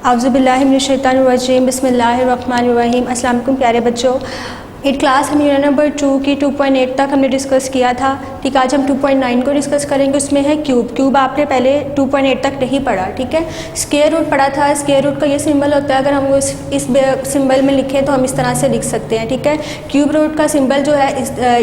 औज़ुबिल्लाहिमिनश्शैतानिर्रजीम बिस्मिल्लाहिर्रहमानिर्रहीम। अस्सलाम वालेकुम प्यारे बच्चों। इट क्लास हम यूनिट नंबर 2 की 2.8 तक हमने डिस्कस किया था। ठीक है, आज हम 2.9 को डिस्कस करेंगे। उसमें है क्यूब। क्यूब आपने पहले 2.8 तक नहीं पढ़ा। ठीक है, स्क्वायर रूट पढ़ा था। स्क्वायर रूट का ये सिंबल होता है, अगर हम इस सिंबल में लिखें तो हम इस तरह से लिख सकते हैं। ठीक है, क्यूब रूट का सिंबल जो है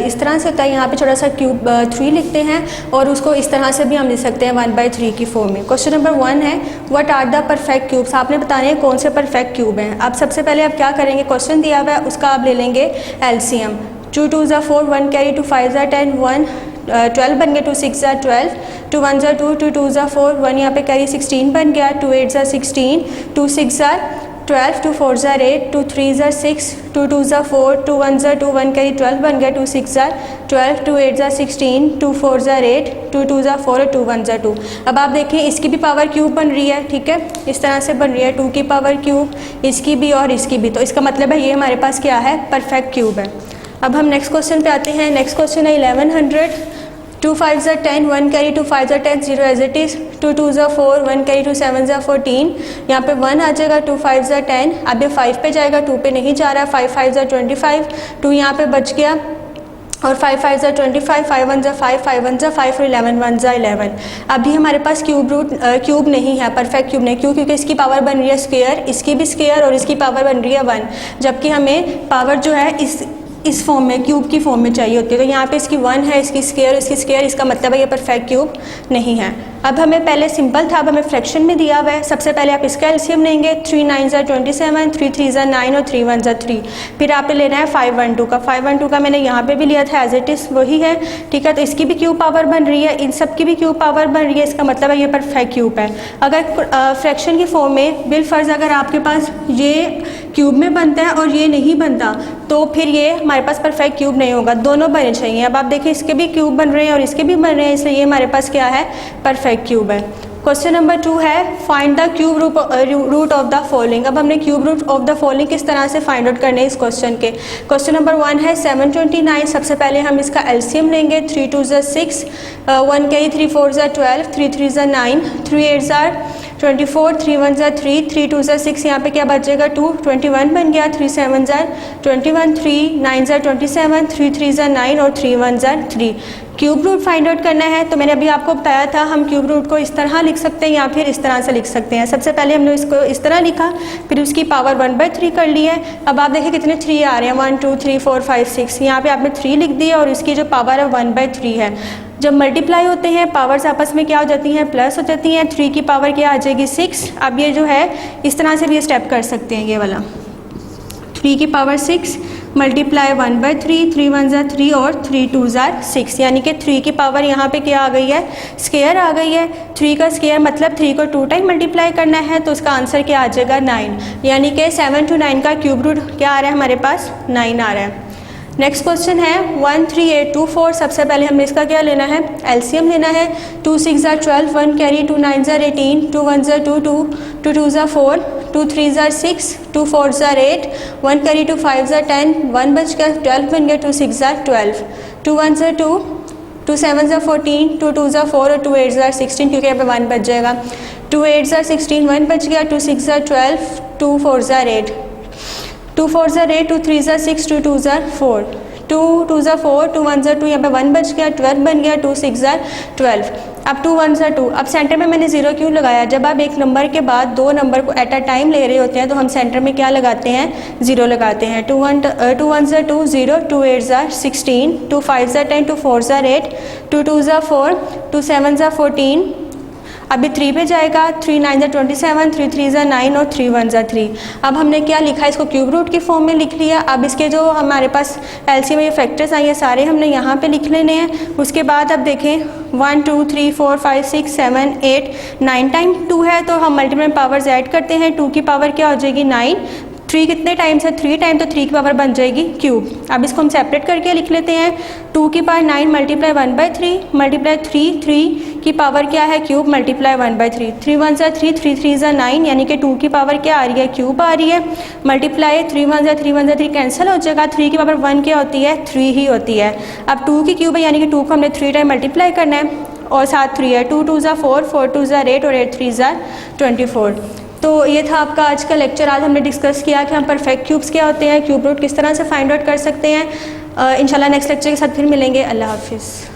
इस तरह से होता है। यहाँ पे छोटा सा क्यूब 3 लिखते हैं और उसको इस तरह से भी हम लिख सकते हैं 1/3 की फॉर्म में। क्वेश्चन नंबर 1 है what are the perfect cubes. आपने बताने हैं कौन से परफेक्ट क्यूब हैं। अब सबसे पहले आप क्या करेंगे, क्वेश्चन दिया हुआ है उसका आप ले लेंगे LCM। 2 2 4, 1 कैरी 2 5 10, 1 12 बन गया, 2 6 12, 2 1 2, 2 2 4, 1 यहाँ पे कैरी 16 बन गया, 2 8 16, 2 6 12, 2 4 8, 2 3 6, 2 2 4, 2 1 2, 1 कैरी 12 बन गया, 2 6 12, 2 8 16, 2 4 8, 2 2 4 और 2 1 2। अब आप देखें इसकी भी पावर क्यूब बन रही है। ठीक है, इस तरह से बन रही है 2 की पावर क्यूब, इसकी भी और इसकी भी। तो इसका मतलब है ये हमारे पास क्या है, परफेक्ट क्यूब है। अब हम नेक्स्ट क्वेश्चन पे आते हैं। नेक्स्ट क्वेश्चन है 1100। 2 5 10, 1 carry 2 5 10, 0 as it is. 2 2 4, 1 carry 2 7 14, यहाँ पे 1 आ जाएगा, 2 5 10। अब ये 5 पे जाएगा, 2 पे नहीं जा रहा। 5 5 25, 2 यहाँ पे बच गया और 5 5 25, 5 1 5, 5 1 5 और 11 1 11। अभी हमारे पास क्यूब नहीं है, परफेक्ट क्यूब नहीं। क्यों? क्योंकि इसकी पावर बन रही है स्क्वायर, इसकी भी स्क्वायर और इसकी पावर बन रही है 1, जबकि हमें पावर जो है इस फॉर्म में, क्यूब की फॉर्म में चाहिए होती है। तो यहाँ पे इसकी 1 है, इसकी स्क्वायर, इसका मतलब है ये परफेक्ट क्यूब नहीं है। अब हमें पहले सिंपल था, अब हमें फ्रैक्शन में दिया हुआ है। सबसे पहले आप इसका एलसीएम लेंगे। 3 9 27, 3 3 9 और 3 1 3। फिर आपने लेना है 5 1 2 का। 5 1 2 का मैंने यहाँ पे भी लिया था, एज इट इज़ वही है। ठीक है, तो इसकी भी क्यूब पावर बन रही है, इन सब की भी क्यूब पावर बन रही है। इसका मतलब है ये परफेक्ट क्यूब है। अगर फ्रैक्शन की फॉर्म में बिलफर्ज अगर आपके पास ये क्यूब में बनता है और ये नहीं बनता, तो फिर ये हमारे पास परफेक्ट क्यूब नहीं होगा। दोनों बने चाहिए। अब आप देखिए इसके भी क्यूब बन रहे हैं और इसके भी बन रहे हैं, इसलिए ये हमारे पास क्या है, परफेक्ट क्यूब है। क्वेश्चन नंबर 2 है find the cube root of the following. अब हमने cube root of the following किस तरह से फाइंड आउट करने हैं इस क्वेश्चन के। क्वेश्चन नंबर 1 है 729। सबसे पहले हम इसका एलसीएम लेंगे। 3 2 6, 1 कैरी 3 4 12, 3 3 9, 3 8 24, 3 1 3, 3 2 6, यहाँ पे क्या बचेगा 2, 21 बन गया, 3 7 21, 3 9 27, 3 3 9 और 3 1 3। क्यूब रूट फाइंड आउट करना है। तो मैंने अभी आपको बताया था हम क्यूब रूट को इस तरह लिख सकते हैं या फिर इस तरह से लिख सकते हैं। सबसे पहले हमने इसको इस तरह लिखा, फिर उसकी पावर 1/3 कर ली है। अब आप देखिए कितने 3 आ रहे हैं, 1 2 3 4 5 6। यहाँ पे आपने 3 लिख दिया और इसकी जो पावर है 1/3 है। जब मल्टीप्लाई होते हैं पावर्स आपस में क्या हो जाती हैं, प्लस हो जाती हैं। 3 की पावर क्या आ जाएगी 6। अब ये जो है इस तरह से भी स्टेप कर सकते हैं, ये वाला 3 की पावर 6 मल्टीप्लाई 1/3, 3 1 3 और 3 2 6, यानी कि 3 की पावर यहाँ पे क्या आ गई है, स्क्वायर आ गई है। 3 का स्क्वायर मतलब 3 को 2 टाइम मल्टीप्लाई करना है, तो उसका आंसर क्या आ जाएगा 9। यानी कि 7 to 9 का क्यूब रूट क्या आ रहा है हमारे पास, 9 आ रहा है। नेक्स्ट क्वेश्चन है 13824। सबसे पहले हमें इसका क्या लेना है, एलसीएम लेना है। 2 6 12, 1 कैरी 2 9 18, 2 1 2 2, 2 2 4, 2 3 6, 2 4 8, 1 कैरी 2 5 10, 1 बच गया, 12 बन गया, 2 6 12, 2 1 2, 2 7 14, 2 2 4 और 2 8 16, क्योंकि यहाँ पे 1 बच जाएगा। 2 8 16, 1 बच गया, 2 6 12, 2 4 8, 2 4 8, 2 3 6, 2 2 4, 2 2 4, 2 1 2, यहाँ पे 1 बच गया, 12 बन गया, 2 6 12। अब 2 1 2। अब सेंटर में मैंने 0 क्यों लगाया, जब आप एक नंबर के बाद दो नंबर को एट अ टाइम ले रहे होते हैं तो हम सेंटर में क्या लगाते हैं, 0 लगाते हैं। 2 1 2 0, 2 8 16, 2 5 10, 2 4 8, 2 2 4, 2 7 14। अभी 3 पे जाएगा, 3 9 27, 3 3 9 और 3 1 3। अब हमने क्या लिखा, इसको क्यूब रूट की फॉर्म में लिख लिया। अब इसके जो हमारे पास एलसीएम में फैक्टर्स आई हैं सारे हमने यहाँ पे लिख लेने हैं। उसके बाद अब देखें 1 2 3 4 5 6 7 8 9 टाइम 2 है, तो हम मल्टीपल पावर्स ऐड करते हैं। 2 की पावर क्या हो जाएगी 9, 3 कितने टाइम्स है 3 टाइम, तो 3 की पावर बन जाएगी क्यूब। अब इसको हम सेपरेट करके लिख लेते हैं। 2 की पावर 9 मल्टीप्लाई 1/3 मल्टीप्लाई 3 की पावर क्या है क्यूब मल्टीप्लाई 1/3, 3 1 3, 3 3 9, यानी कि 2 की पावर क्या आ रही है, क्यूब आ रही है। मल्टीप्लाई 3 1 3 कैंसिल हो जाएगा। 3 की पावर 1 क्या होती है, 3 ही होती है। अब 2 की क्यूब है, यानी कि 2 को हमने 3 टाइम मल्टीप्लाई करना है और साथ 3 है। 2 2 4, 4 2 8 और 8 3 24। तो ये था आपका आज का लेक्चर। आज हमने डिस्कस किया कि हम परफेक्ट क्यूब्स क्या होते हैं, क्यूब रूट किस तरह से फाइंड आउट कर सकते हैं। इंशाल्लाह नेक्स्ट लेक्चर के साथ फिर मिलेंगे। अल्लाह हाफिज़।